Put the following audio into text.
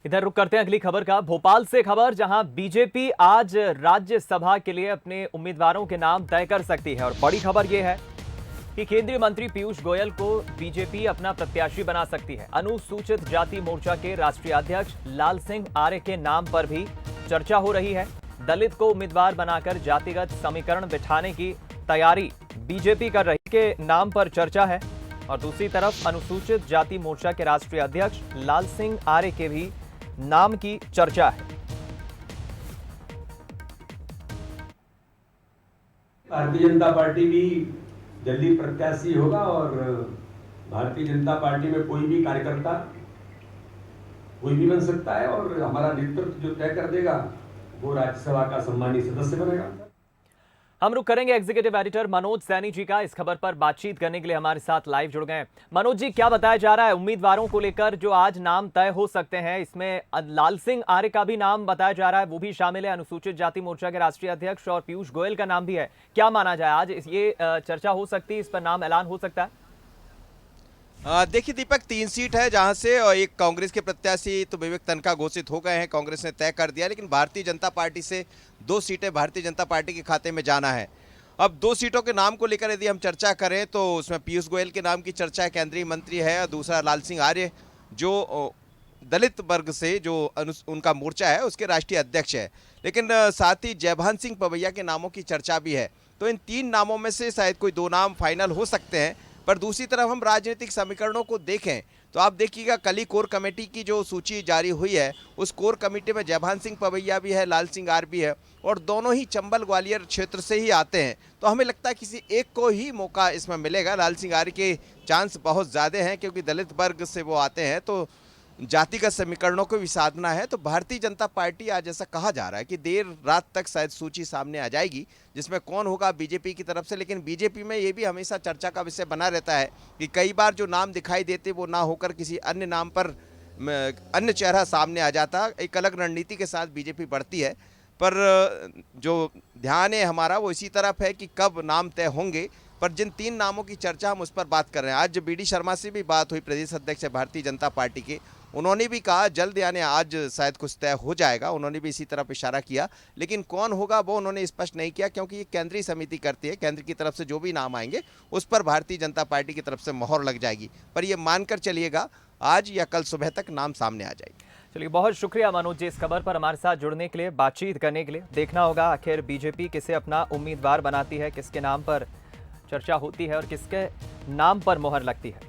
इधर रुक करते हैं अगली खबर का। भोपाल से खबर, जहां बीजेपी आज राज्यसभा के लिए अपने उम्मीदवारों के नाम तय कर सकती है। और बड़ी खबर यह है कि केंद्रीय मंत्री पीयूष गोयल को बीजेपी अपना प्रत्याशी बना सकती है। अनुसूचित जाति मोर्चा के राष्ट्रीय अध्यक्ष लाल सिंह आर्य के नाम पर भी चर्चा हो रही है। दलित को उम्मीदवार बनाकर जातिगत समीकरण बिठाने की तैयारी बीजेपी कर रही के नाम पर चर्चा है। और दूसरी तरफ अनुसूचित जाति मोर्चा के राष्ट्रीय अध्यक्ष लाल सिंह आर्य के भी नाम की चर्चा है। भारतीय जनता पार्टी भी जल्दी प्रत्याशी होगा और भारतीय जनता पार्टी में कोई भी कार्यकर्ता कोई भी बन सकता है और हमारा नेतृत्व जो तय कर देगा वो राज्यसभा का सम्मानित सदस्य बनेगा। हम रुक करेंगे एग्जीक्यूटिव एडिटर मनोज सैनी जी का। इस खबर पर बातचीत करने के लिए हमारे साथ लाइव जुड़ गए। मनोज जी, क्या बताया जा रहा है उम्मीदवारों को लेकर जो आज नाम तय हो सकते हैं? इसमें लाल सिंह आर्य का भी नाम बताया जा रहा है, वो भी शामिल है। अनुसूचित जाति मोर्चा के राष्ट्रीय अध्यक्ष और पीयूष गोयल का नाम भी है। क्या माना जाए आज ये चर्चा हो सकती है, इस पर नाम ऐलान हो सकता है? देखिए दीपक, 3 सीट है जहां से एक कांग्रेस के प्रत्याशी तो विवेक तन्खा घोषित हो गए हैं, कांग्रेस ने तय कर दिया। लेकिन भारतीय जनता पार्टी से 2 सीटें भारतीय जनता पार्टी के खाते में जाना है। अब 2 सीटों के नाम को लेकर यदि हम चर्चा करें तो उसमें पीयूष गोयल के नाम की चर्चा है, केंद्रीय मंत्री है। और दूसरा लाल सिंह आर्य जो दलित वर्ग से जो उनका मोर्चा है उसके राष्ट्रीय अध्यक्ष है। लेकिन साथ ही जयभान सिंह पवैया के नामों की चर्चा भी है। तो इन 3 नामों में से शायद कोई 2 नाम फाइनल हो सकते हैं। पर दूसरी तरफ हम राजनीतिक समीकरणों को देखें तो आप देखिएगा, कल ही कोर कमेटी की जो सूची जारी हुई है उस कोर कमेटी में जयभान सिंह पवैया भी है, लाल सिंह आर्य भी है और दोनों ही चंबल ग्वालियर क्षेत्र से ही आते हैं। तो हमें लगता है किसी एक को ही मौका इसमें मिलेगा। लाल सिंह आर्य के चांस बहुत ज़्यादा हैं क्योंकि दलित वर्ग से वो आते हैं, तो जातिगत समीकरणों को भी साधना है। तो भारतीय जनता पार्टी आज ऐसा कहा जा रहा है कि देर रात तक शायद सूची सामने आ जाएगी जिसमें कौन होगा बीजेपी की तरफ से। लेकिन बीजेपी में ये भी हमेशा चर्चा का विषय बना रहता है कि कई बार जो नाम दिखाई देते वो ना होकर किसी अन्य नाम पर अन्य चेहरा सामने आ जाता। एक अलग रणनीति के साथ बीजेपी बढ़ती है। पर जो ध्यान है हमारा वो इसी तरफ है कि कब नाम तय होंगे। पर जिन 3 नामों की चर्चा हम उस पर बात कर रहे हैं, आज बीडी शर्मा से भी बात हुई, प्रदेश अध्यक्ष है भारतीय जनता पार्टी के, उन्होंने भी कहा जल्द यानी आज शायद कुछ तय हो जाएगा। उन्होंने भी इसी तरफ इशारा किया। लेकिन कौन होगा वो उन्होंने स्पष्ट नहीं किया क्योंकि ये केंद्रीय समिति करती है। केंद्र की तरफ से जो भी नाम आएंगे उस पर भारतीय जनता पार्टी की तरफ से मोहर लग जाएगी। पर ये मानकर चलिएगा आज या कल सुबह तक नाम सामने आ जाएगी। चलिए, बहुत शुक्रिया मनोज जी इस खबर पर हमारे साथ जुड़ने के लिए, बातचीत करने के लिए। देखना होगा आखिर बीजेपी किसे अपना उम्मीदवार बनाती है, किसके नाम पर चर्चा होती है और किसके नाम पर मोहर लगती है।